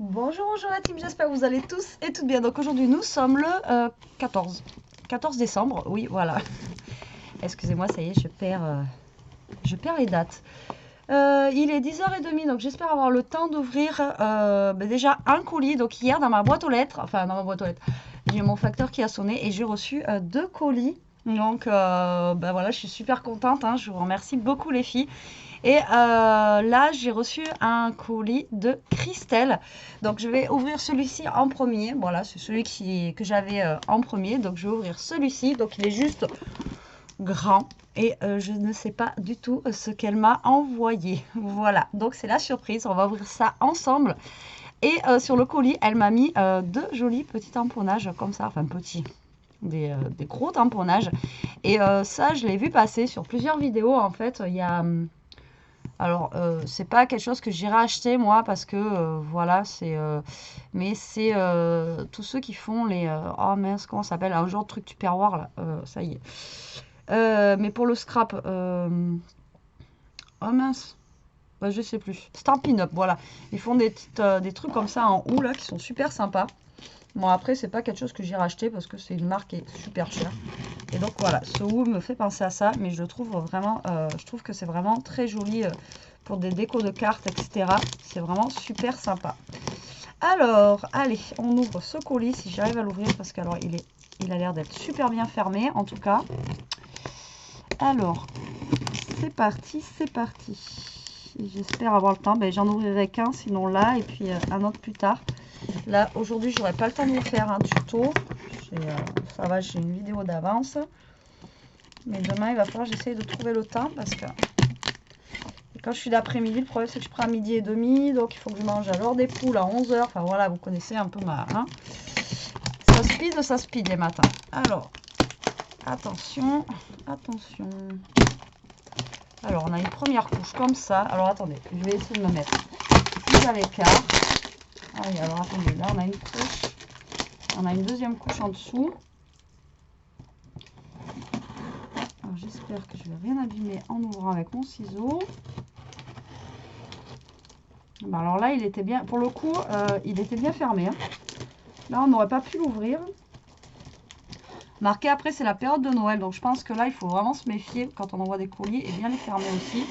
Bonjour, bonjour la team, j'espère que vous allez tous et toutes bien. Donc aujourd'hui nous sommes le 14 décembre, oui voilà. Excusez-moi, ça y est, je perds les dates. Il est 10h30, donc j'espère avoir le temps d'ouvrir déjà un colis. Donc hier dans ma boîte aux lettres, enfin dans ma boîte aux lettres, j'ai mon facteur qui a sonné et j'ai reçu deux colis. Donc voilà, je suis super contente, hein, je vous remercie beaucoup les filles. Et là, j'ai reçu un colis de Christelle. Donc, je vais ouvrir celui-ci en premier. Voilà, c'est celui que j'avais en premier. Donc, je vais ouvrir celui-ci. Donc, il est juste grand. Et je ne sais pas du tout ce qu'elle m'a envoyé. Voilà, donc c'est la surprise. On va ouvrir ça ensemble. Et sur le colis, elle m'a mis deux jolis petits tamponnages comme ça. Enfin, petits. Des gros tamponnages. Et ça, je l'ai vu passer sur plusieurs vidéos. En fait, il y a... Alors, c'est pas quelque chose que j'irai acheter moi parce que voilà, mais c'est tous ceux qui font les oh mince, comment ça s'appelle? Un genre de truc Tupperware là, ça y est. Mais pour le scrap, oh mince, bah, je sais plus. Stampin' Up, voilà. Ils font des trucs comme ça en houx là qui sont super sympas. Bon, après, c'est pas quelque chose que j'irai acheter parce que c'est une marque qui est super chère. Et donc voilà, ce houx me fait penser à ça, mais je trouve vraiment, je trouve que c'est vraiment très joli pour des décos de cartes, etc. C'est vraiment super sympa. Alors, allez, on ouvre ce colis si j'arrive à l'ouvrir parce qu'alors il a l'air d'être super bien fermé en tout cas. Alors, c'est parti, c'est parti. J'espère avoir le temps. Ben, j'en ouvrirai qu'un, sinon là, et puis un autre plus tard. Là, aujourd'hui, j'aurai pas le temps de vous faire un tuto. Ça va, j'ai une vidéo d'avance. Mais demain, il va falloir que j'essaye de trouver le temps parce que quand je suis l'après-midi, le problème c'est que je prends à midi et demi. Donc, il faut que je mange à l'heure des poules à 11h. Enfin, voilà, vous connaissez un peu ma... Hein. Ça speed les matins. Alors, attention, attention. Alors, on a une première couche comme ça. Alors, attendez, je vais essayer de me mettre plus à l'écart. Ah oui, alors attendez, là, on a une couche. On a une deuxième couche en dessous. Alors, j'espère que je ne vais rien abîmer en ouvrant avec mon ciseau. Ben, alors là, il était bien, pour le coup, il était bien fermé. Hein. Là, on n'aurait pas pu l'ouvrir. Marqué après, c'est la période de Noël. Donc, je pense que là, il faut vraiment se méfier quand on envoie des colis et bien les fermer aussi.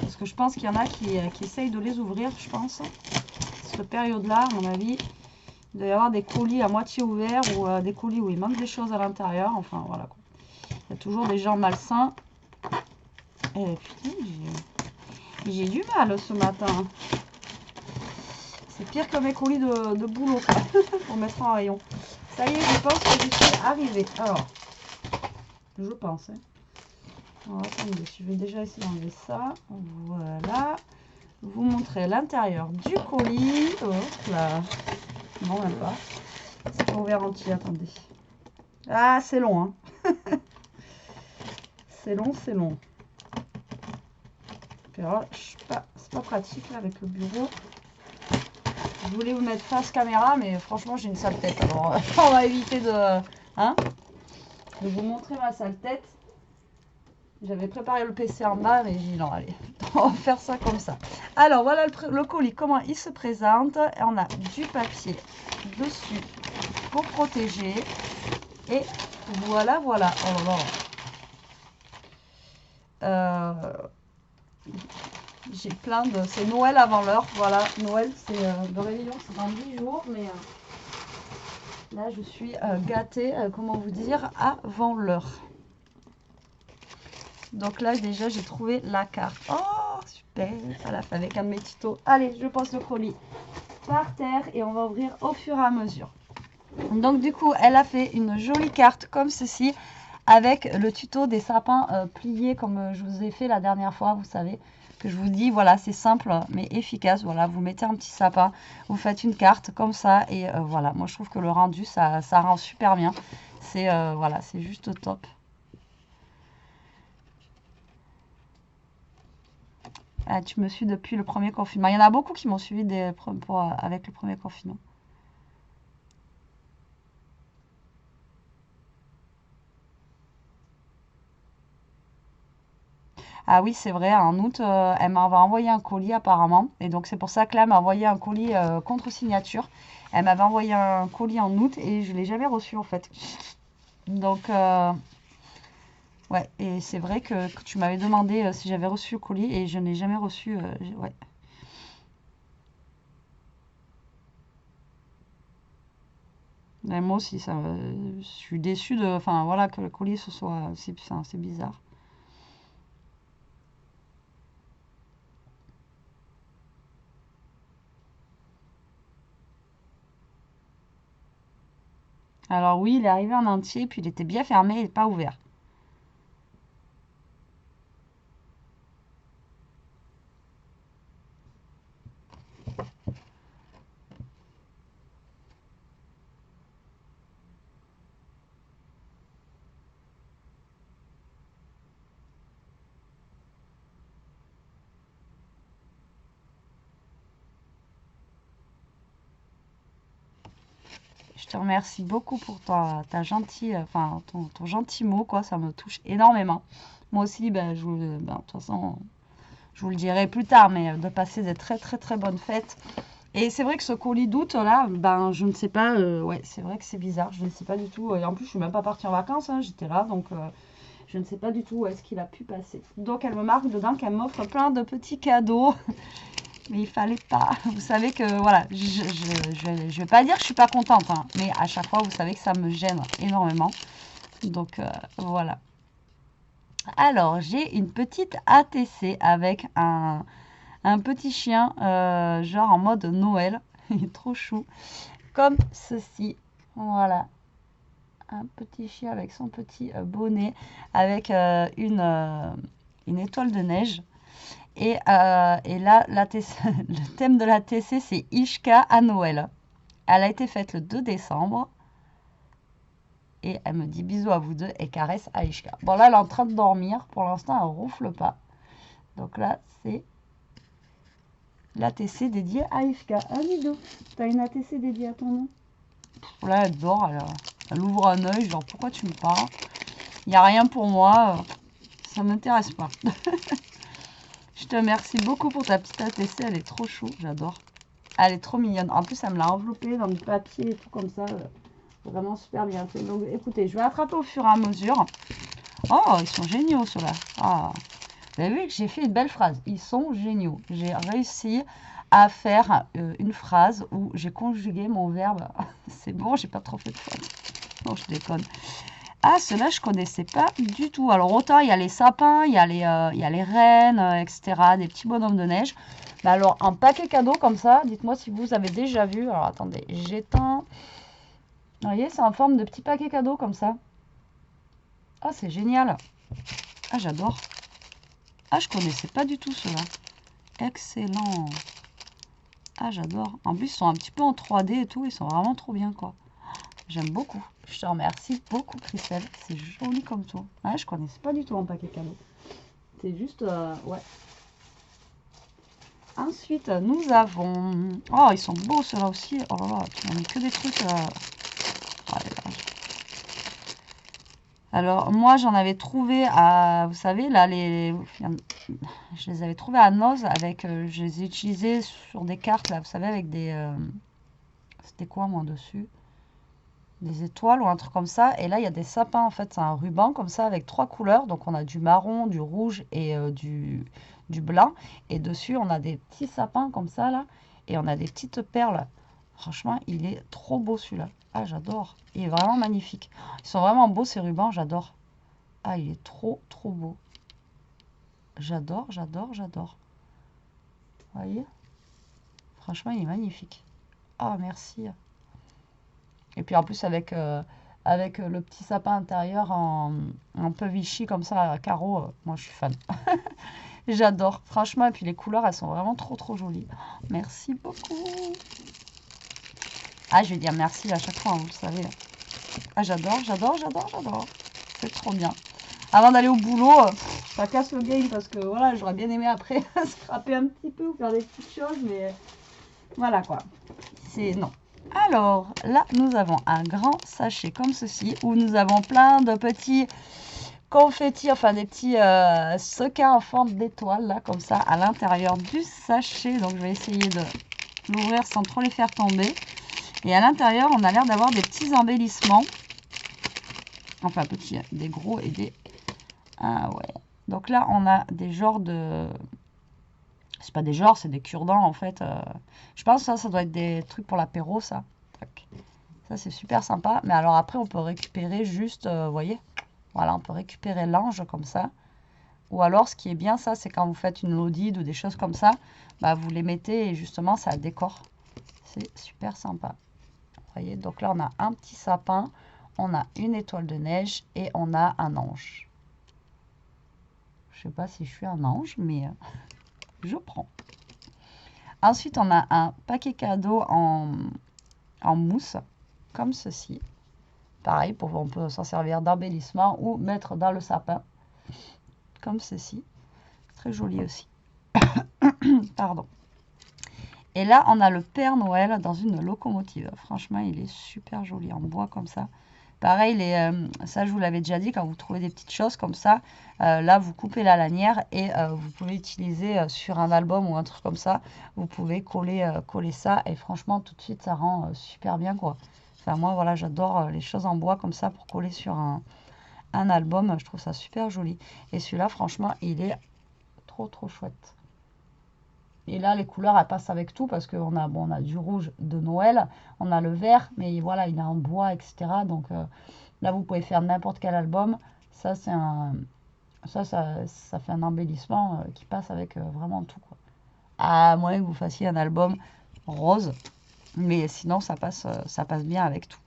Parce que je pense qu'il y en a qui essayent de les ouvrir, je pense. Cette période-là, à mon avis, il doit y avoir des colis à moitié ouverts ou des colis où il manque des choses à l'intérieur. Enfin, voilà. Quoi. Il y a toujours des gens malsains. Et putain, j'ai du mal ce matin. C'est pire que mes colis de boulot pour mettre en rayon. Ça y est, je pense que je suis arrivée. Alors, je pense. Hein. Alors, attendez, je vais déjà essayer d'enlever ça. Voilà. Vous montrer l'intérieur du colis. Hop là. Non, même pas. C'est pas ouvert entier, attendez. Ah, c'est long, hein. C'est long, c'est long. C'est pas pratique là, avec le bureau. Je voulais vous mettre face caméra, mais franchement, j'ai une sale tête. Alors, on va éviter hein, de vous montrer ma sale tête. J'avais préparé le PC en bas, mais j'ai dit non, allez, on va faire ça comme ça. Alors, voilà le colis, comment il se présente. On a du papier dessus pour protéger. Et voilà, voilà. Oh là là. J'ai plein de... C'est Noël avant l'heure. Voilà, Noël, c'est le réveillon, c'est dans 10 jours. Mais là, je suis gâtée, comment vous dire, avant l'heure. Donc là, déjà, j'ai trouvé la carte. Oh, super. Voilà, avec un de mes tutos. Allez, je pose le colis par terre et on va ouvrir au fur et à mesure. Donc du coup, elle a fait une jolie carte comme ceci avec le tuto des sapins pliés comme je vous ai fait la dernière fois, vous savez. Que je vous dis, voilà, c'est simple mais efficace. Voilà, vous mettez un petit sapin, vous faites une carte comme ça et voilà. Moi, je trouve que le rendu, ça rend super bien. C'est voilà, c'est juste top. Ah, tu me suis depuis le premier confinement. Il y en a beaucoup qui m'ont suivi avec le premier confinement. Ah oui, c'est vrai, en août, elle m'avait envoyé un colis apparemment. Et donc c'est pour ça que là, elle m'a envoyé un colis contre signature. Elle m'avait envoyé un colis en août et je ne l'ai jamais reçu en fait. Donc, ouais, et c'est vrai que tu m'avais demandé si j'avais reçu le colis et je n'ai jamais reçu. Ouais. Et moi aussi, ça, je suis déçue de, enfin voilà, que le colis ce soit, c'est bizarre. Alors oui, il est arrivé en entier, puis il était bien fermé et pas ouvert. Je te remercie beaucoup pour ta gentille, enfin ton gentil mot, quoi, ça me touche énormément. Moi aussi, ben, de toute façon, je vous le dirai plus tard, mais de passer des très très très bonnes fêtes. Et c'est vrai que ce colis d'août là, ben je ne sais pas, ouais, c'est vrai que c'est bizarre, je ne sais pas du tout. Et en plus, je suis même pas partie en vacances, hein, j'étais là, donc je ne sais pas du tout où est-ce qu'il a pu passer. Donc elle me marque dedans qu'elle m'offre plein de petits cadeaux. Mais il fallait pas. Vous savez que, voilà, je vais pas dire que je suis pas contente, hein, mais à chaque fois, vous savez que ça me gêne énormément. Donc, voilà. Alors, j'ai une petite ATC avec un petit chien, genre en mode Noël. Il est trop chou. Comme ceci. Voilà. Un petit chien avec son petit bonnet, avec une étoile de neige. Et là, le thème de la TC, c'est Ishka à Noël. Elle a été faite le 2 décembre. Et elle me dit bisous à vous deux et caresse à Ishka. Bon, là, elle est en train de dormir. Pour l'instant, elle ne ronfle pas. Donc là, c'est l'ATC dédiée à Ishka. Ah, dis donc, t'as une ATC dédiée à ton nom? Là, elle dort. Elle ouvre un œil. Genre, pourquoi tu me parles? Il n'y a rien pour moi. Ça ne m'intéresse pas. Je te remercie beaucoup pour ta petite ATC. Elle est trop chou. J'adore. Elle est trop mignonne. En plus, elle me l'a enveloppée dans du papier et tout comme ça. Vraiment super bien fait. Donc, écoutez, je vais attraper au fur et à mesure. Oh, ils sont géniaux, ceux-là. Ah, vous avez vu que j'ai fait une belle phrase. Ils sont géniaux. J'ai réussi à faire une phrase où j'ai conjugué mon verbe. C'est bon, j'ai pas trop fait de faute. Non, je déconne. Ah, ceux-là, je connaissais pas du tout. Alors, autant il y a les sapins, il y a les reines, etc. Des petits bonhommes de neige. Mais alors, un paquet cadeau comme ça, dites-moi si vous avez déjà vu. Alors, attendez, j'éteins. Vous voyez, c'est en forme de petit paquet cadeau comme ça. Ah, c'est génial. Ah, j'adore. Ah, je connaissais pas du tout ceux-là. Excellent. Ah, j'adore. En plus, ils sont un petit peu en 3D et tout. Ils sont vraiment trop bien, quoi. J'aime beaucoup. Je te remercie beaucoup, Christelle. C'est joli comme tout. Ah, je connaissais pas du tout un paquet cadeau. C'est juste... ouais. Ensuite, nous avons... Oh, ils sont beaux, ceux-là aussi. Oh là là, tu m'as mis que des trucs... Oh là là. Alors, moi, j'en avais trouvé à... Vous savez, là, je les avais trouvés à Noz avec... je les ai utilisés sur des cartes, là, vous savez, avec des... C'était quoi, moi, dessus? Des étoiles ou un truc comme ça. Et là, il y a des sapins, en fait. C'est un ruban comme ça avec 3 couleurs. Donc, on a du marron, du rouge et du blanc. Et dessus, on a des petits sapins comme ça, là. Et on a des petites perles. Franchement, il est trop beau, celui-là. Ah, j'adore. Il est vraiment magnifique. Ils sont vraiment beaux, ces rubans. J'adore. Ah, il est trop, trop beau. J'adore, j'adore, j'adore. Vous voyez? Franchement, il est magnifique. Ah, merci. Et puis en plus avec le petit sapin intérieur en peu Vichy comme ça à carreaux, moi je suis fan. J'adore, franchement. Et puis les couleurs, elles sont vraiment trop trop jolies. Merci beaucoup. Ah, je vais dire merci à chaque fois, hein, vous le savez. Ah, j'adore, j'adore, j'adore, j'adore. C'est trop bien. Avant d'aller au boulot, ça casse le game parce que voilà, j'aurais bien aimé après scraper un petit peu ou faire des petites choses, mais voilà quoi. C'est non. Alors, là, nous avons un grand sachet comme ceci, où nous avons plein de petits confettis, enfin des petits sequins en forme d'étoile, là, comme ça, à l'intérieur du sachet. Donc, je vais essayer de l'ouvrir sans trop les faire tomber. Et à l'intérieur, on a l'air d'avoir des petits embellissements. Enfin, petits, des gros et des... Ah ouais. Donc là, on a des genres de... C'est pas des genres, c'est des cure-dents, en fait. Je pense que ça doit être des trucs pour l'apéro, ça. Tac. Ça, c'est super sympa. Mais alors après, on peut récupérer juste, vous voyez, voilà, on peut récupérer l'ange comme ça. Ou alors, ce qui est bien, ça, c'est quand vous faites une lodide ou des choses comme ça, bah, vous les mettez et justement, ça décore. C'est super sympa. Vous voyez, donc là, on a un petit sapin, on a une étoile de neige et on a un ange. Je sais pas si je suis un ange, mais je prends. Ensuite, on a un paquet cadeau en mousse, comme ceci. Pareil, on peut s'en servir d'embellissement ou mettre dans le sapin, comme ceci. Très joli aussi. Pardon. Et là, on a le Père Noël dans une locomotive. Franchement, il est super joli en bois comme ça. Pareil, ça, je vous l'avais déjà dit, quand vous trouvez des petites choses comme ça, là, vous coupez la lanière et vous pouvez utiliser sur un album ou un truc comme ça. Vous pouvez coller ça et franchement, tout de suite, ça rend super bien, quoi. Enfin, moi, voilà, j'adore les choses en bois comme ça pour coller sur un album. Je trouve ça super joli. Et celui-là, franchement, il est trop, trop chouette. Et là, les couleurs, elles passent avec tout parce qu'on a, bon, on a du rouge de Noël, on a le vert, mais voilà, il est en bois, etc. Donc là, vous pouvez faire n'importe quel album. Ça, c'est ça fait un embellissement qui passe avec vraiment tout, quoi. À moins que vous fassiez un album rose, mais sinon, ça passe bien avec tout.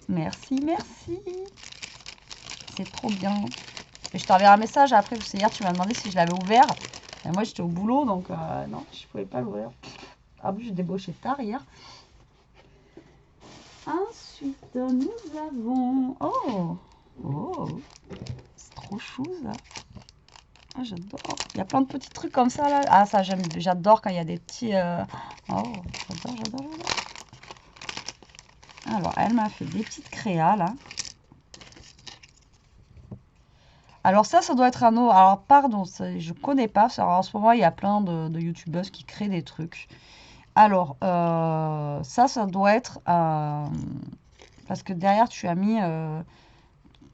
Merci, merci. C'est trop bien. Et je t'enverrai un message après, parce que hier, tu m'as demandé si je l'avais ouvert. Et moi, j'étais au boulot, donc non, je pouvais pas l'ouvrir. En plus, j'ai débauché tard hier. Ensuite, nous avons... Oh, oh, c'est trop chou, ça. Ah, j'adore. Il y a plein de petits trucs comme ça, là. Ah, ça, j'adore quand il y a des petits... Oh, j'adore, j'adore, j'adore. Alors, elle m'a fait des petites créas, là. Alors ça doit être un autre... Alors, pardon, je connais pas. Alors, en ce moment, il y a plein de youtubeuses qui créent des trucs. Alors, ça doit être... parce que derrière, tu as mis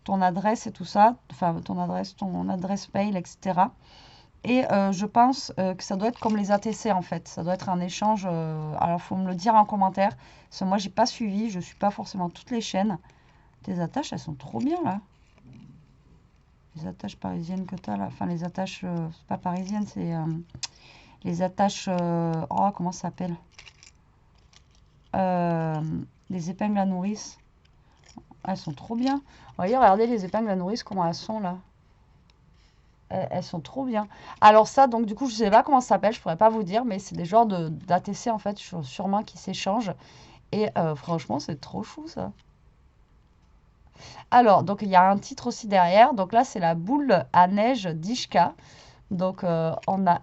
ton adresse et tout ça. Enfin, ton adresse mail, etc. Et je pense que ça doit être comme les ATC, en fait. Ça doit être un échange... alors, il faut me le dire en commentaire. Parce que moi, j'ai pas suivi. Je suis pas forcément toutes les chaînes. Tes attaches, elles sont trop bien, là. Les attaches parisiennes que tu as là. Enfin, les attaches... c'est pas parisiennes, c'est... les attaches... oh, comment ça s'appelle les épingles à nourrice. Elles sont trop bien. Vous voyez, regardez les épingles à nourrice, comment elles sont là. Elles sont trop bien. Alors ça, donc du coup, je sais pas comment ça s'appelle, je pourrais pas vous dire, mais c'est des genres d'ATC en fait, sûrement qui s'échangent. Et franchement, c'est trop chou ça. Alors, donc il y a un titre aussi derrière. Donc là, c'est la boule à neige d'Ishka. Donc on a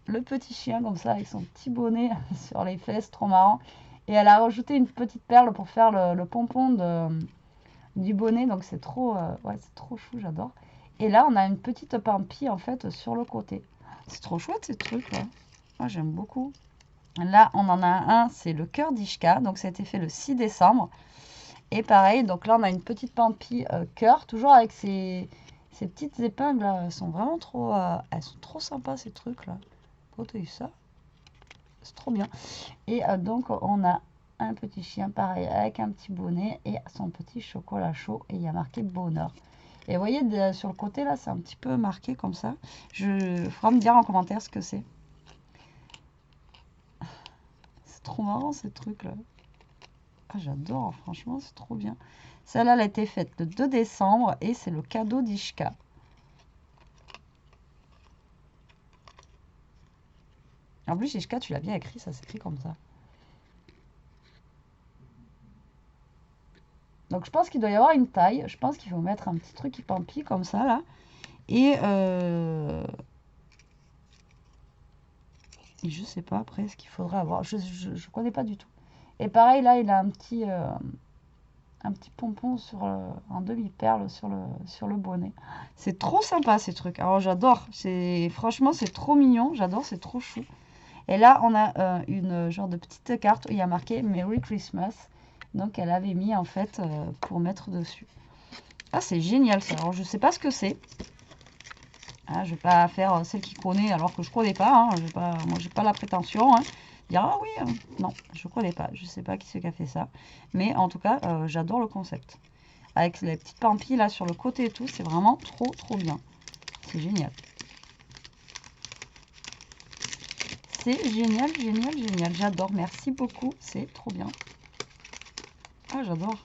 le petit chien comme ça avec son petit bonnet sur les fesses, trop marrant. Et elle a rajouté une petite perle pour faire le pompon du bonnet. Donc c'est trop, ouais, c'est trop chou, j'adore. Et là, on a une petite pampille en fait sur le côté. C'est trop chouette ces trucs là. Moi j'aime beaucoup. Là, on en a un, c'est le cœur d'Ishka. Donc ça a été fait le 6 décembre. Et pareil, donc là on a une petite pampille cœur, toujours avec ces petites épingles là. Elles sont trop sympas ces trucs là. Oh, t'as eu ça? C'est trop bien. Et donc, on a un petit chien, pareil, avec un petit bonnet et son petit chocolat chaud. Et il y a marqué bonheur. Et vous voyez, sur le côté, là, c'est un petit peu marqué comme ça. Il faudra me dire en commentaire ce que c'est. C'est trop marrant, ces trucs-là. Ah, j'adore, franchement, c'est trop bien. Celle-là, elle a été faite le 2 décembre et c'est le cadeau d'Ishka. En plus, Ishka, tu l'as bien écrit, ça s'écrit comme ça. Donc je pense qu'il doit y avoir une taille. Je pense qu'il faut mettre un petit truc qui pampille comme ça là. Et je sais pas après ce qu'il faudra avoir. Je connais pas du tout. Et pareil là, il a un un petit pompon sur en demi-perle sur le bonnet. C'est trop sympa ces trucs. Alors j'adore. Franchement c'est trop mignon. J'adore, c'est trop chou. Et là on a une genre de petite carte où il y a marqué Merry Christmas. Donc elle avait mis en fait pour mettre dessus. Ah c'est génial ça. Alors je sais pas ce que c'est. Hein, je vais pas faire celle qui connaît alors que je connais pas. Hein. Moi j'ai pas la prétention. Hein. Dire ah oui, non, je connais pas. Je sais pas qui c'est qui a fait ça. Mais en tout cas, j'adore le concept. Avec les petites pampilles là sur le côté et tout, c'est vraiment trop bien. C'est génial. C'est génial. J'adore. Merci beaucoup. C'est trop bien. Ah, j'adore.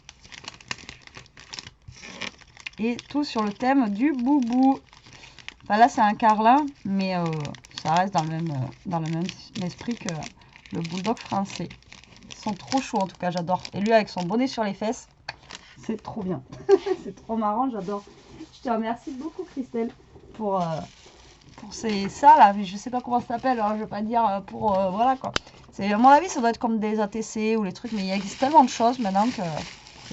Et tout sur le thème du boubou. Enfin là, c'est un carlin, mais ça reste dans le même esprit que le bulldog français. Ils sont trop chauds en tout cas, j'adore. Et lui avec son bonnet sur les fesses, c'est trop bien. C'est trop marrant, j'adore. Je te remercie beaucoup Christelle pour ça là. Je sais pas comment ça s'appelle, hein, je vais pas dire pour voilà quoi. À mon avis ça doit être comme des ATC ou les trucs, mais il existe tellement de choses maintenant que...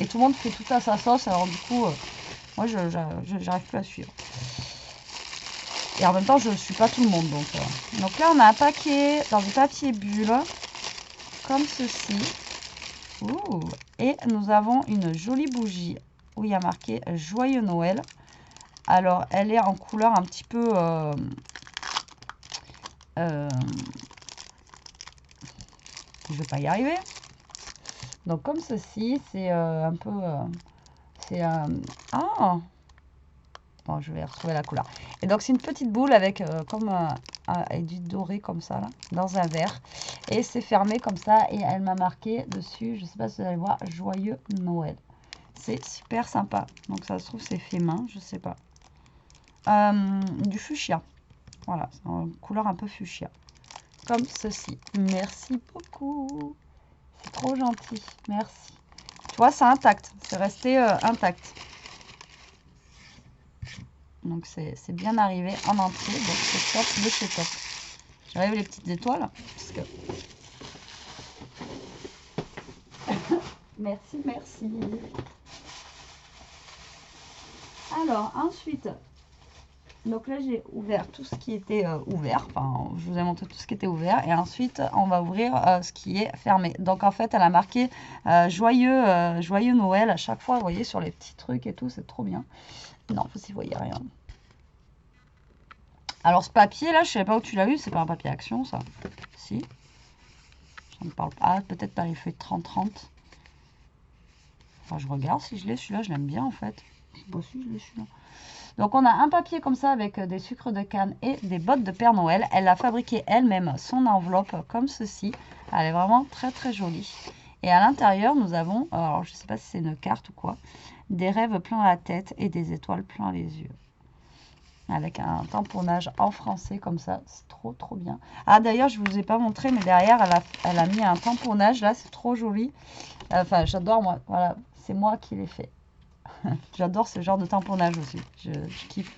Et tout le monde fait tout à sa sauce, alors du coup, moi j'arrive plus à suivre. Et en même temps, je ne suis pas tout le monde. Donc là, on a un paquet dans du papier bulle, comme ceci. Ouh. Et nous avons une jolie bougie où il y a marqué Joyeux Noël. Alors, elle est en couleur un petit peu... je ne vais pas y arriver. Donc, comme ceci, c'est un peu... c'est un... Ah! Bon, je vais retrouver la couleur. Et donc, c'est une petite boule avec comme avec du doré comme ça, là, dans un verre. Et c'est fermé comme ça. Et elle m'a marqué dessus, je sais pas si vous allez voir, Joyeux Noël. C'est super sympa. Donc, ça se trouve, c'est fait main, je sais pas. Du fuchsia. Voilà, c'est une couleur un peu fuchsia. Comme ceci. Merci beaucoup. C'est trop gentil. Merci. Tu vois, c'est intact. C'est resté intact. Donc c'est bien arrivé en entier, donc c'est top de chez top. J'arrive les petites étoiles, parce que... merci. Alors ensuite, donc là j'ai ouvert tout ce qui était ouvert, enfin je vous ai montré tout ce qui était ouvert, et ensuite on va ouvrir ce qui est fermé. Donc en fait elle a marqué joyeux Noël à chaque fois, vous voyez sur les petits trucs et tout, c'est trop bien. Non, vous y voyez rien. Alors ce papier là, je sais pas où tu l'as eu, c'est pas un papier action ça. Si. Ça me parle pas. Ah, peut-être pas les feuilles de 30-30. Enfin, je regarde si je l'ai celui-là, je l'aime bien en fait. Bon, si je l'ai celui-là. Donc on a un papier comme ça avec des sucres de canne et des bottes de Père Noël. Elle a fabriqué elle-même son enveloppe comme ceci. Elle est vraiment très jolie. Et à l'intérieur, nous avons, alors je sais pas si c'est une carte ou quoi, des rêves plein la tête et des étoiles plein les yeux. Avec un tamponnage en français comme ça, c'est trop bien. Ah d'ailleurs, je vous ai pas montré, mais derrière, elle a mis un tamponnage, là, c'est trop joli. Enfin, j'adore moi, voilà, c'est moi qui l'ai fait. J'adore ce genre de tamponnage aussi, je kiffe.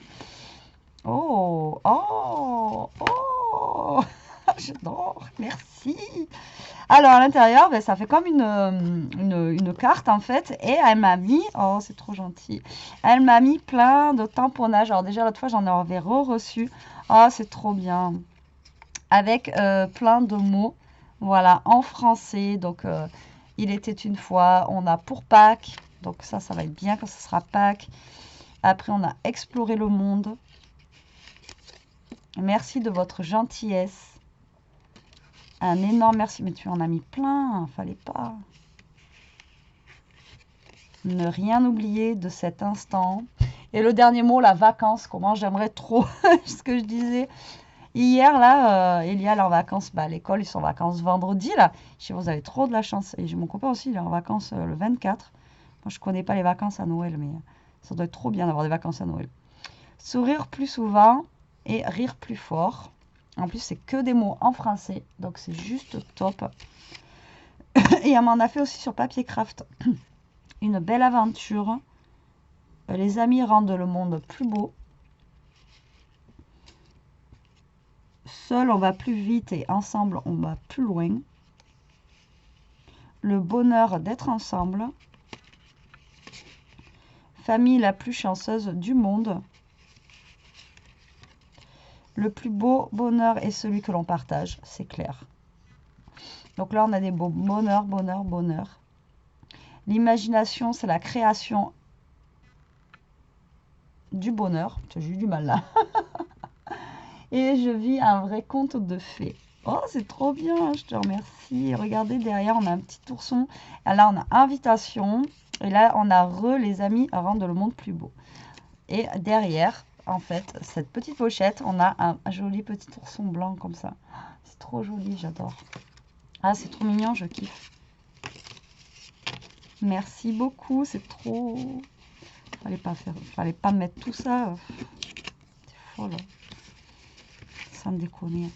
Oh, j'adore, merci. Alors à l'intérieur, ben, ça fait comme une carte en fait. Et elle m'a mis, oh c'est trop gentil, elle m'a mis plein de tamponnages. Alors déjà l'autre fois j'en avais reçu. Oh c'est trop bien. Avec plein de mots, voilà, en français. Donc il était une fois, on a pour Pâques. Donc ça va être bien quand ce sera Pâques. Après on a exploré le monde. Merci de votre gentillesse. Un énorme merci, mais tu en as mis plein, fallait pas. Ne rien oublier de cet instant. Et le dernier mot, la vacance, comment j'aimerais trop, ce que je disais. Hier, là, il y a leurs vacances, bah, à l'école, ils sont en vacances vendredi, là. Je sais, vous avez trop de la chance. Et j'ai mon copain aussi, il est en vacances le 24. Moi, je connais pas les vacances à Noël, mais ça doit être trop bien d'avoir des vacances à Noël. Sourire plus souvent et rire plus fort. En plus, c'est que des mots en français, donc c'est juste top. Et elle m'en a fait aussi sur papier craft. Une belle aventure. Les amis rendent le monde plus beau. Seul, on va plus vite et ensemble, on va plus loin. Le bonheur d'être ensemble. Famille la plus chanceuse du monde. Le plus beau bonheur est celui que l'on partage, c'est clair. Donc là, on a des beaux bonheur, bonheur, bonheur. L'imagination, c'est la création du bonheur. J'ai eu du mal là. Et je vis un vrai conte de fées. Oh, c'est trop bien, je te remercie. Regardez, derrière, on a un petit ourson. Et là, on a invitation. Et là, on a les amis à rendre le monde plus beau. Et derrière, en fait, cette petite pochette, on a un joli petit ourson blanc comme ça. C'est trop joli, j'adore. Ah, c'est trop mignon, je kiffe. Merci beaucoup, c'est trop... Fallait pas mettre tout ça. C'est folle. Sans déconner.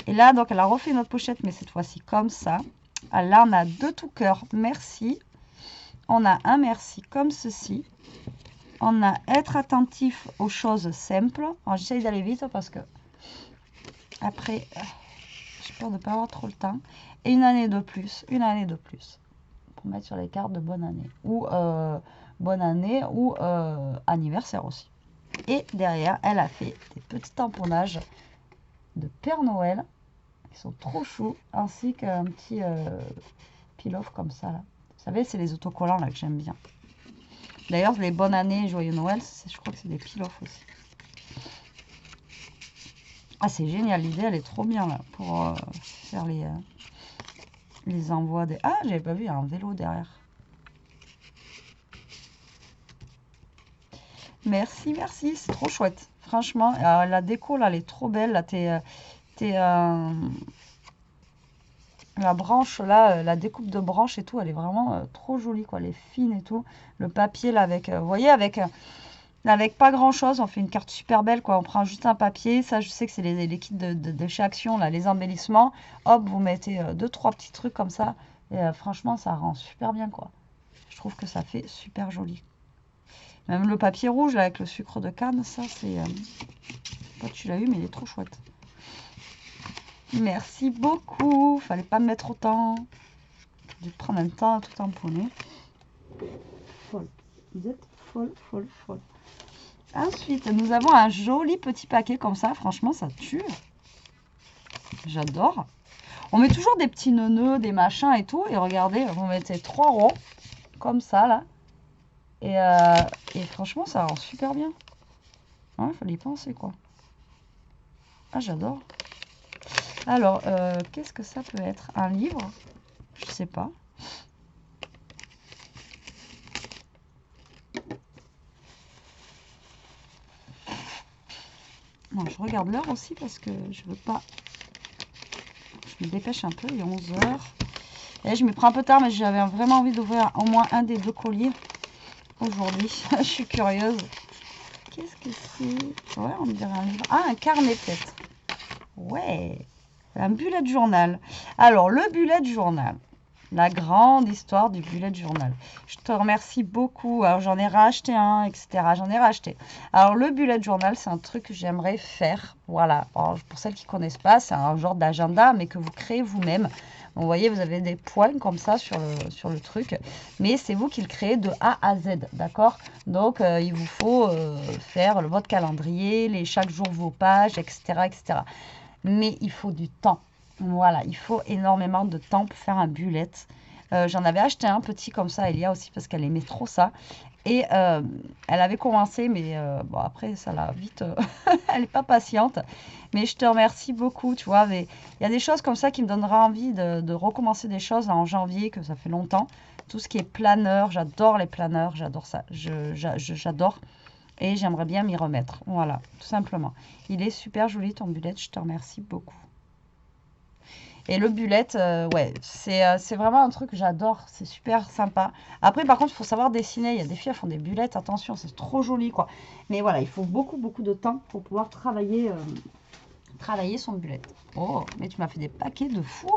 Et là, donc, elle a refait notre pochette, mais cette fois-ci comme ça. Là, on a 2 tout cœur, merci. On a un merci comme ceci. On a être attentif aux choses simples. Alors, j'essaye d'aller vite parce que après, j'ai peur de ne pas avoir trop le temps. Et une année de plus, pour mettre sur les cartes de bonne année. Ou anniversaire aussi. Et derrière, elle a fait des petits tamponnages de Père Noël qui sont trop choux, ainsi qu'un petit peel-off comme ça là. Vous savez, c'est les autocollants là que j'aime bien. D'ailleurs, les bonnes années et joyeux Noël, je crois que c'est des peel-off aussi. Ah, c'est génial, l'idée elle est trop bien là pour faire les envois des... Ah, j'avais pas vu, il y a un vélo derrière. Merci, merci, c'est trop chouette. Franchement, la déco là, elle est trop belle. Là, la branche là, la découpe de branche et tout, elle est vraiment trop jolie quoi. Elle est fine et tout. Le papier là avec, vous voyez, avec pas grand chose, on fait une carte super belle quoi. On prend juste un papier. Ça, je sais que c'est les kits de chez Action là, les embellissements. Hop, vous mettez 2-3 petits trucs comme ça. Et franchement, ça rend super bien quoi. Je trouve que ça fait super joli. Même le papier rouge là, avec le sucre de canne, ça c'est... Toi, tu l'as eu, mais il est trop chouette. Merci beaucoup. Fallait pas me mettre autant. J'ai dû prendre un temps à tout tamponner. Folle. Vous êtes folle, folle, folle. Ensuite, nous avons un joli petit paquet comme ça. Franchement, ça tue. J'adore. On met toujours des petits nœuds, des machins et tout. Et regardez, vous mettez 3 ronds comme ça là. Et franchement, ça rend super bien. Ouais, fallait y penser quoi. Ah, j'adore. Alors, qu'est-ce que ça peut être? Un livre? Je sais pas. Non, je regarde l'heure aussi parce que je veux pas... Je me dépêche un peu, il est 11 h. Et je me prends un peu tard, mais j'avais vraiment envie d'ouvrir au moins un des 2 colliers aujourd'hui. Je suis curieuse. Qu'est-ce que c'est? Ouais, on dirait un livre. Ah, un carnet peut-être. Ouais. Un bullet journal. Alors, le bullet journal. La grande histoire du bullet journal. Je te remercie beaucoup. Alors, j'en ai racheté un, etc. J'en ai racheté. Alors, le bullet journal, c'est un truc que j'aimerais faire. Voilà. Alors, pour celles qui ne connaissent pas, c'est un genre d'agenda, mais que vous créez vous-même. Vous voyez, vous avez des points comme ça sur le truc. Mais c'est vous qui le créez de A à Z. D'accord? Donc, il vous faut faire votre calendrier, chaque jour vos pages, etc., etc. Mais il faut du temps. Voilà, il faut énormément de temps pour faire un bullet. J'en avais acheté un petit comme ça, Elia aussi, parce qu'elle aimait trop ça. Et elle avait commencé, mais bon, après, ça l'a vite... elle n'est pas patiente. Mais je te remercie beaucoup, tu vois. Il y a des choses comme ça qui me donnera envie de recommencer des choses en janvier, que ça fait longtemps. Tout ce qui est planeur, j'adore les planeurs, j'adore ça. J'adore. Et j'aimerais bien m'y remettre. Voilà, tout simplement. Il est super joli ton bullet, je te remercie beaucoup. Et le bullet, ouais, c'est vraiment un truc que j'adore, c'est super sympa. Après, par contre, il faut savoir dessiner. Il y a des filles qui font des bullets, attention, c'est trop joli, quoi. Mais voilà, il faut beaucoup, beaucoup de temps pour pouvoir travailler son bullet. Oh, mais tu m'as fait des paquets de fou.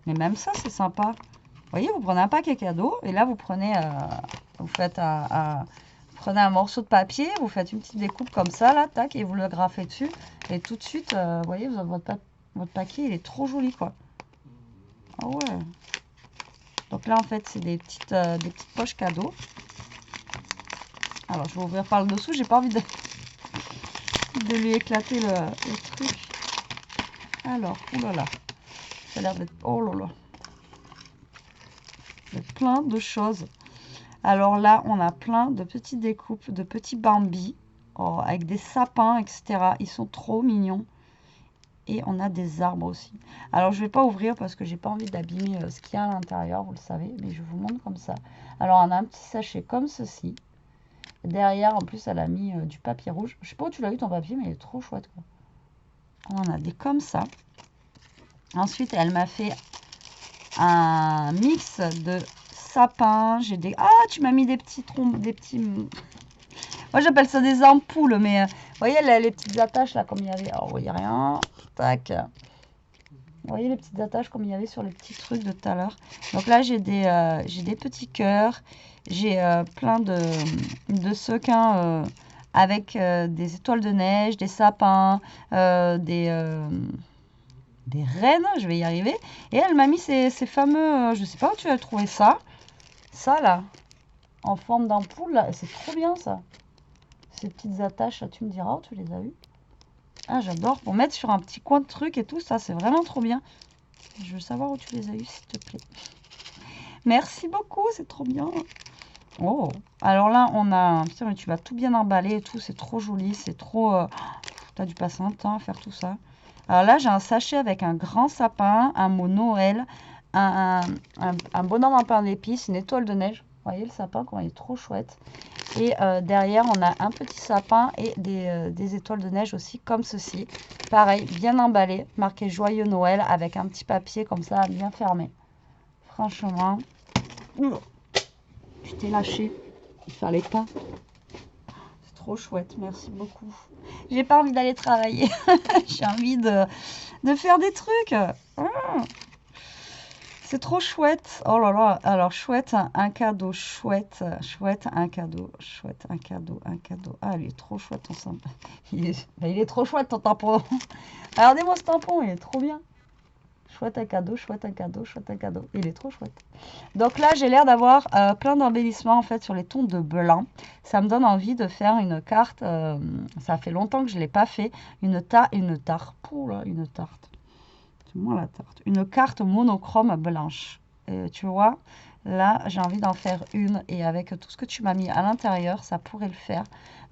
Mais même ça, c'est sympa. Vous voyez, vous prenez un paquet cadeau, et là, vous prenez, vous faites prenez un morceau de papier, vous faites une petite découpe comme ça, là, tac, et vous le graffez dessus. Et tout de suite, vous voyez, vous avez votre paquet, il est trop joli, quoi. Ah ouais. Donc là, en fait, c'est des petites poches cadeaux. Alors, je vais ouvrir par le dessous. J'ai pas envie de lui éclater le truc. Alors, oulala. Ça a l'air d'être... Oh là là. Il y a plein de choses. Alors là, on a plein de petites découpes, de petits Bambi. Oh, avec des sapins, etc. Ils sont trop mignons. Et on a des arbres aussi. Alors, je ne vais pas ouvrir parce que j'ai pas envie d'abîmer ce qu'il y a à l'intérieur, vous le savez. Mais je vous montre comme ça. Alors, on a un petit sachet comme ceci. Derrière, en plus, elle a mis du papier rouge. Je sais pas où tu l'as eu ton papier, mais il est trop chouette, quoi. On en a des comme ça. Ensuite, elle m'a fait un mix de sapins. J'ai des... Ah, tu m'as mis des petits troncs, des petits... Moi, j'appelle ça des ampoules, mais vous voyez les petites attaches, là, comme il y avait... Alors, vous voyez rien. Tac. Vous voyez les petites attaches comme il y avait sur les petits trucs de tout à l'heure. Donc là, j'ai des petits cœurs. J'ai plein de sequins avec des étoiles de neige, des sapins, des rennes, je vais y arriver. Et elle m'a mis ces fameux, je sais pas où tu as trouvé ça. Ça là, en forme d'ampoule, c'est trop bien ça. Ces petites attaches, là, tu me diras où tu les as eues. Ah, j'adore, pour mettre sur un petit coin de truc et tout, ça c'est vraiment trop bien. Je veux savoir où tu les as eues, s'il te plaît. Merci beaucoup, c'est trop bien. Oh, alors là, on a... Putain, mais tu vas tout bien emballer et tout, c'est trop joli, c'est trop... T'as dû passer un temps à faire tout ça. Alors là, j'ai un sachet avec un grand sapin, un mot Noël, un bonhomme en pain d'épices, une étoile de neige. Vous voyez le sapin, comment il est trop chouette. Et derrière, on a un petit sapin et des étoiles de neige aussi, comme ceci. Pareil, bien emballé, marqué Joyeux Noël, avec un petit papier comme ça, bien fermé. Franchement, je t'ai lâché. Il fallait pas. C'est trop chouette, merci beaucoup. J'ai pas envie d'aller travailler. J'ai envie de faire des trucs. C'est trop chouette. Oh là là. Alors, chouette, un cadeau. Chouette, chouette, un cadeau. Chouette, un cadeau, un cadeau. Ah, il est trop chouette ton tampon. Il est trop chouette ton tampon. Regardez-moi ce tampon, il est trop bien. Chouette un cadeau, chouette un cadeau, chouette un cadeau. Il est trop chouette. Donc là, j'ai l'air d'avoir plein d'embellissements en fait sur les tons de blanc. Ça me donne envie de faire une carte. Ça fait longtemps que je ne l'ai pas fait. Une tarte. Une tarte. C'est moi la tarte. Une carte monochrome blanche. Tu vois, là, j'ai envie d'en faire une. Et avec tout ce que tu m'as mis à l'intérieur, ça pourrait le faire.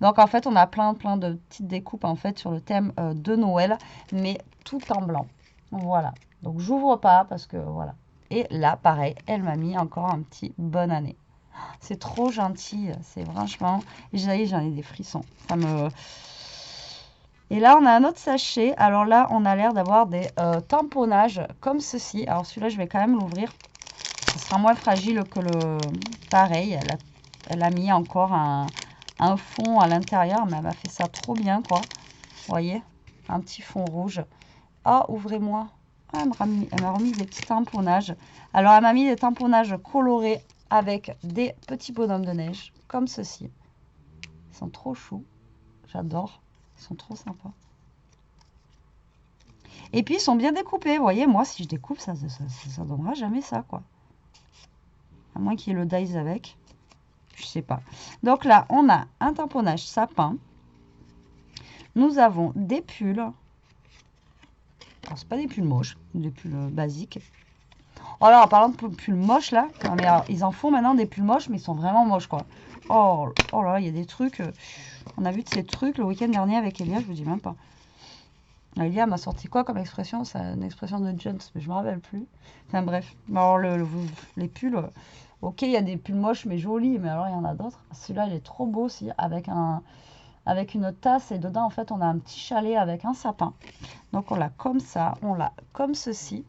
Donc en fait, on a plein de petites découpes en fait sur le thème de Noël, mais tout en blanc. Voilà. Donc, j'ouvre pas parce que voilà. Et là, pareil, elle m'a mis encore un petit bonne année. C'est trop gentil. C'est franchement... J'en ai des frissons. Ça me... Et là, on a un autre sachet. Alors là, on a l'air d'avoir des tamponnages comme ceci. Alors, celui-là, je vais quand même l'ouvrir. Ce sera moins fragile que le... Pareil, elle a mis encore un fond à l'intérieur. Mais elle m'a fait ça trop bien, quoi. Vous voyez? Un petit fond rouge. Ah, ouvrez-moi. Ah, elle m'a remis des petits tamponnages. Alors, elle m'a mis des tamponnages colorés avec des petits bonhommes de neige, comme ceci. Ils sont trop choux. J'adore. Ils sont trop sympas. Et puis, ils sont bien découpés. Vous voyez, moi, si je découpe, ça donnera jamais ça, quoi. À moins qu'il y ait le dies avec. Je sais pas. Donc là, on a un tamponnage sapin. Nous avons des pulls. Alors, c'est pas des pulls moches, des pulls basiques. Oh là, en parlant de pulls moches, là, non, mais alors, ils en font maintenant des pulls moches, mais ils sont vraiment moches, quoi. Oh là, il y a des trucs. On a vu de ces trucs le week-end dernier avec Elia, je vous dis même pas. Elia m'a sorti quoi comme expression? C'est une expression de Jones, mais je me rappelle plus. Enfin bref. Alors, les pulls, ok, il y a des pulls moches, mais jolis, mais alors il y en a d'autres. Celui-là, il est trop beau aussi, avec une tasse et dedans en fait on a un petit chalet avec un sapin. Donc on l'a comme ça, on l'a comme ceci.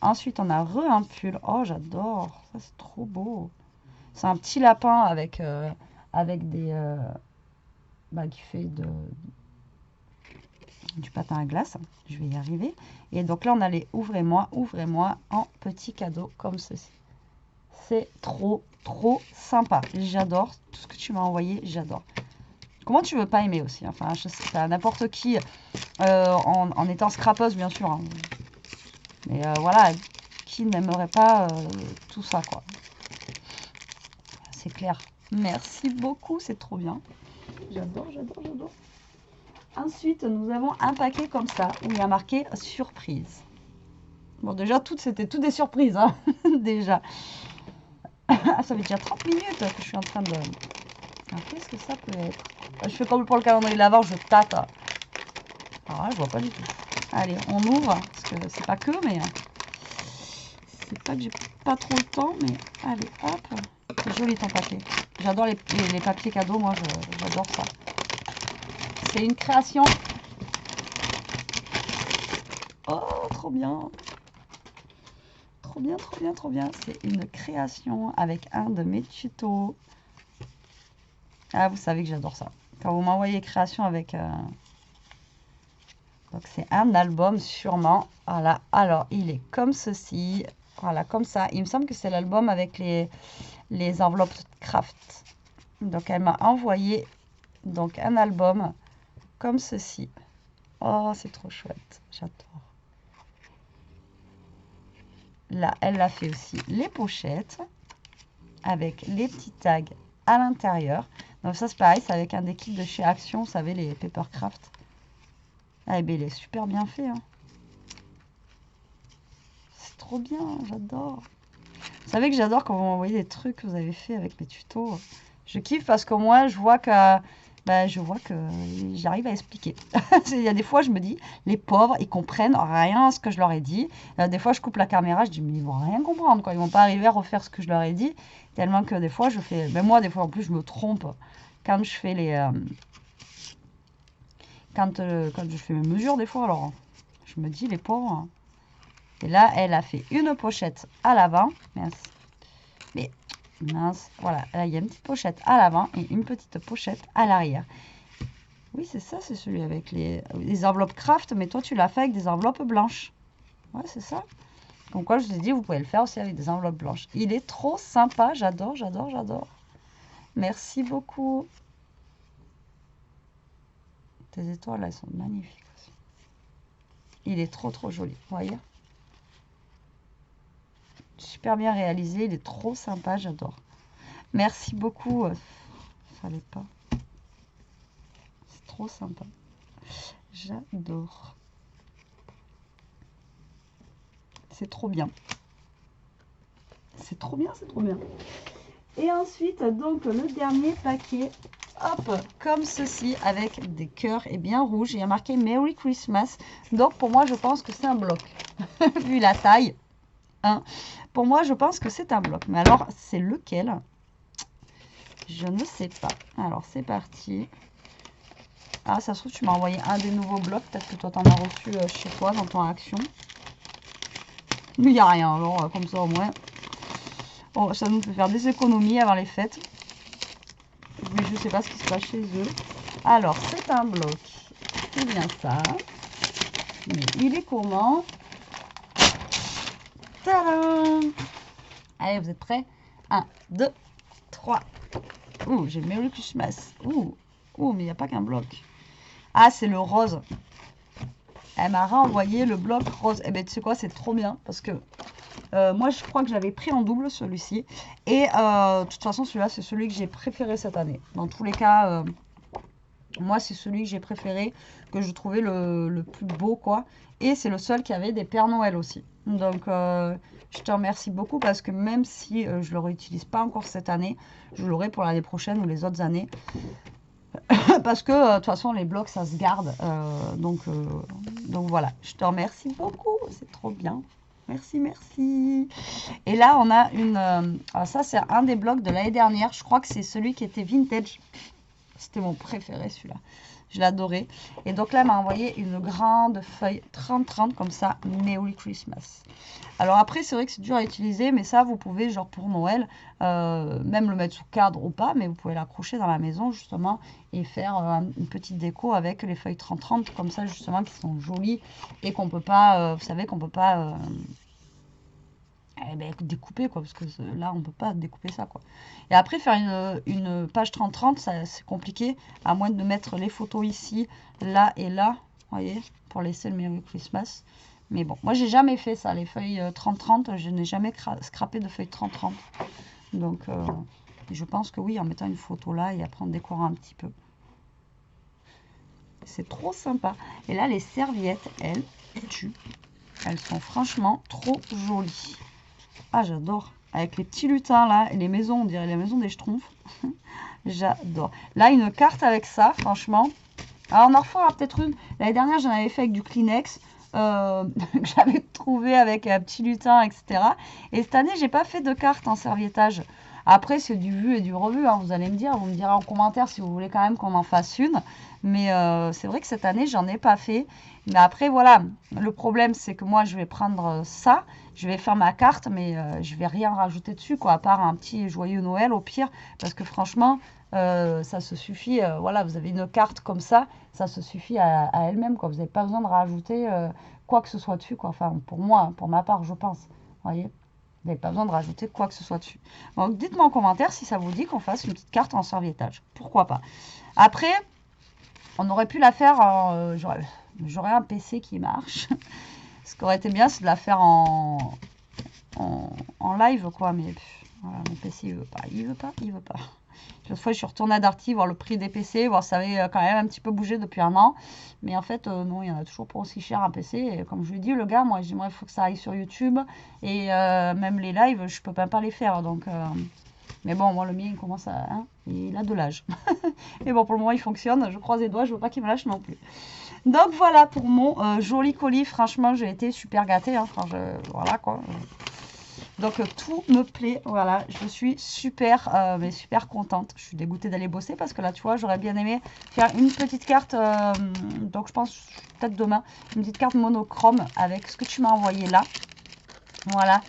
Ensuite on a un pull. Oh j'adore, ça c'est trop beau. C'est un petit lapin avec des qui fait du patin à glace. Je vais y arriver. Et donc là on a les ouvrez-moi en petit cadeau comme ceci. C'est trop sympa. J'adore tout ce que tu m'as envoyé, j'adore. Comment tu veux pas aimer aussi? Enfin, je sais pas, n'importe qui, en étant scrapeuse, bien sûr. Hein. Mais voilà, qui n'aimerait pas tout ça, quoi. C'est clair. Merci beaucoup, c'est trop bien. J'adore, j'adore, j'adore. Ensuite, nous avons un paquet comme ça, où il y a marqué « Surprise ». Bon, déjà, c'était toutes des surprises, hein, déjà. Ah, ça fait déjà 30 minutes que je suis en train de... Alors, qu'est-ce que ça peut être? Je fais comme pour le calendrier de l'Avent, je tâte. Alors là, je vois pas du tout. Allez, on ouvre, parce que c'est pas que, mais... C'est pas que j'ai pas trop le temps, mais... Allez, hop. C'est joli ton papier. J'adore les papiers cadeaux, moi, j'adore ça. C'est une création. Oh, trop bien. Trop bien, trop bien, trop bien. C'est une création avec un de mes tutos. Ah, vous savez que j'adore ça. Quand vous m'envoyez création avec... Donc, c'est un album, sûrement. Voilà. Alors, il est comme ceci. Voilà, comme ça. Il me semble que c'est l'album avec les enveloppes craft. Donc, elle m'a envoyé donc un album comme ceci. Oh, c'est trop chouette. J'adore. Là, elle a fait aussi les pochettes avec les petits tags à l'intérieur. Donc ça, c'est pareil, c'est avec un des kits de chez Action, vous savez, les Papercraft. Ah, ben, il est super bien fait. Hein. C'est trop bien, j'adore. Vous savez que j'adore quand vous m'envoyez des trucs que vous avez fait avec mes tutos. Je kiffe parce qu'au moins, je vois que j'arrive à expliquer. Il y a des fois, je me dis, les pauvres, ils comprennent rien à ce que je leur ai dit. Des fois, je coupe la caméra, je dis, mais ils vont rien comprendre, quoi. Ils vont pas arriver à refaire ce que je leur ai dit. Tellement que des fois, je fais... Mais moi, des fois, en plus, je me trompe quand je fais les... quand je fais mes mesures, des fois, alors, je me dis, les pauvres. Hein. Et là, elle a fait une pochette à l'avant. Mince. Mais... Mince, voilà, là il y a une petite pochette à l'avant et une petite pochette à l'arrière. Oui, c'est ça, c'est celui avec les enveloppes craft, mais toi tu l'as fait avec des enveloppes blanches. Ouais, c'est ça. Donc quoi, je vous ai dit, vous pouvez le faire aussi avec des enveloppes blanches. Il est trop sympa, j'adore, j'adore, j'adore. Merci beaucoup. Tes étoiles, elles sont magnifiques aussi. Il est trop, trop joli, vous voyez. Super bien réalisé, il est trop sympa, j'adore. Merci beaucoup. Fallait pas. C'est trop sympa. J'adore. C'est trop bien. C'est trop bien, c'est trop bien. Et ensuite, donc, le dernier paquet, hop, comme ceci, avec des cœurs et bien rouges. Il y a marqué Merry Christmas. Donc, pour moi, je pense que c'est un bloc. Vu la taille. Hein. Pour moi, je pense que c'est un bloc. Mais alors, c'est lequel? Je ne sais pas. Alors, c'est parti. Ah, ça se trouve, tu m'as envoyé un des nouveaux blocs. Peut-être que toi, tu en as reçu chez toi, dans ton action. Mais il n'y a rien. Alors, comme ça, au moins... Bon, ça nous fait faire des économies avant les fêtes. Mais je ne sais pas ce qui se passe chez eux. Alors, c'est un bloc. C'est bien ça. Mais il est comment? Tadam! Allez, vous êtes prêts? 1, 2, 3. Ouh, j'ai Merry Christmas. Ouh, mais il n'y a pas qu'un bloc. Ah, c'est le rose. Elle m'a renvoyé le bloc rose. Eh bien, tu sais quoi, c'est trop bien. Parce que moi, je crois que j'avais pris en double celui-ci. Et de toute façon, celui-là, c'est celui que j'ai préféré cette année. Dans tous les cas, moi, c'est celui que j'ai préféré, que je trouvais le plus beau, quoi. Et c'est le seul qui avait des Pères Noël aussi. Donc, je te remercie beaucoup parce que même si je ne le réutilise pas encore cette année, je l'aurai pour l'année prochaine ou les autres années. Parce que, de toute façon, les blocs, ça se garde. Donc voilà, je te remercie beaucoup. C'est trop bien. Merci, merci. Et là, on a une... alors ça, c'est un des blocs de l'année dernière. Je crois que c'est celui qui était vintage. C'était mon préféré, celui-là. Je l'adorais. Et donc là, elle m'a envoyé une grande feuille 30-30 comme ça. Merry Christmas. Alors après, c'est vrai que c'est dur à utiliser, mais ça, vous pouvez, genre pour Noël, même le mettre sous cadre ou pas, mais vous pouvez l'accrocher dans la maison, justement, et faire une petite déco avec les feuilles 30-30, comme ça, justement, qui sont jolies et qu'on peut pas, vous savez, qu'on peut pas... découper, quoi, parce que là, on peut pas découper ça, quoi. Et après, faire une page 30-30, c'est compliqué, à moins de mettre les photos ici, là et là, vous voyez, pour laisser le Merry Christmas. Mais bon, moi, j'ai jamais fait ça, les feuilles 30-30, je n'ai jamais scrappé de feuilles 30-30. Donc, Et je pense que oui, en mettant une photo là et après en décorant un petit peu. C'est trop sympa. Et là, les serviettes, elles tuent. Elles sont franchement trop jolies. Ah, j'adore. Avec les petits lutins là et les maisons, on dirait les maisons des Schtroumpfs. J'adore. Là, une carte avec ça, franchement. Alors, on en refera peut-être une. L'année dernière, j'en avais fait avec du Kleenex. Que j'avais trouvé avec un petit lutin, etc. Et cette année, j'ai pas fait de carte en serviettage. Après, c'est du vu et du revu, hein, vous allez me dire. Vous me direz en commentaire si vous voulez quand même qu'on en fasse une. Mais c'est vrai que cette année, j'en ai pas fait. Mais après, voilà. Le problème, c'est que moi, je vais prendre ça. Je vais faire ma carte, mais je vais rien rajouter dessus, quoi. À part un petit joyeux Noël, au pire. Parce que franchement, ça se suffit. Voilà, vous avez une carte comme ça. Ça se suffit à elle-même, quoi. Vous n'avez pas besoin de rajouter quoi que ce soit dessus, quoi. Enfin, pour moi, hein, pour ma part, je pense. Vous voyez, vous n'avez pas besoin de rajouter quoi que ce soit dessus. Donc, dites-moi en commentaire si ça vous dit qu'on fasse une petite carte en serviettage. Pourquoi pas. Après, on aurait pu la faire, j'aurais un PC qui marche. Ce qui aurait été bien, c'est de la faire en live, quoi. Mais voilà, mon PC, il veut pas, il veut pas, il veut pas. L'autre fois, je suis retournée à Darty voir le prix des PC, voir ça avait quand même un petit peu bougé depuis un an. Mais en fait, non, il y en a toujours pas aussi cher un PC. Et comme je lui ai dit, le gars, moi, je dis, moi, il faut que ça aille sur YouTube. Et même les lives, je peux même pas les faire. Donc, mais bon, moi, le mien, il commence à... Hein, il a de l'âge. Mais bon, pour le moment, il fonctionne. Je croise les doigts, je veux pas qu'il me lâche non plus. Donc, voilà pour mon joli colis. Franchement, j'ai été super gâtée. Hein, voilà, quoi. Donc tout me plaît, voilà, je suis super, mais super contente. Je suis dégoûtée d'aller bosser parce que là, tu vois, j'aurais bien aimé faire une petite carte, donc je pense peut-être demain, une petite carte monochrome avec ce que tu m'as envoyé là. Voilà,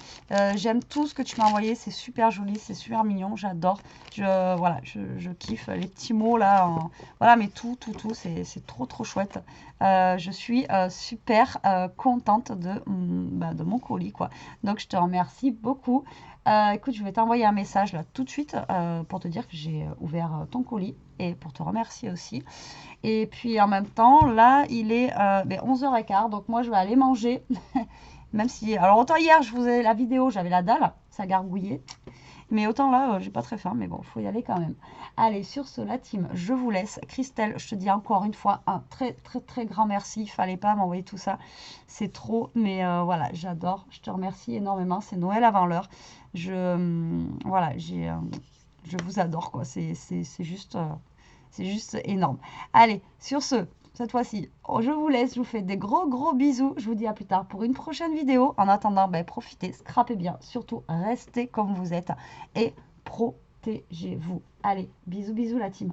j'aime tout ce que tu m'as envoyé, c'est super joli, c'est super mignon, j'adore. Voilà, je kiffe les petits mots là. Voilà, mais tout, c'est trop chouette. Je suis super contente de mon colis, quoi. Donc, je te remercie beaucoup. Écoute, je vais t'envoyer un message là tout de suite pour te dire que j'ai ouvert ton colis et pour te remercier aussi. Et puis, en même temps, là, il est 11h15, donc moi, je vais aller manger. Même si, alors autant hier, je vous ai la vidéo, j'avais la dalle, ça gargouillait. Mais autant là, j'ai pas très faim, mais bon, il faut y aller quand même. Allez, sur ce, la team, je vous laisse. Christelle, je te dis encore une fois un très grand merci. Il fallait pas m'envoyer tout ça, c'est trop. Mais voilà, j'adore, je te remercie énormément. C'est Noël avant l'heure. Voilà, je vous adore, quoi. C'est juste énorme. Allez, sur ce... Cette fois-ci, je vous laisse, je vous fais des gros bisous. Je vous dis à plus tard pour une prochaine vidéo. En attendant, profitez, scrapez bien. Surtout, restez comme vous êtes et protégez-vous. Allez, bisous la team.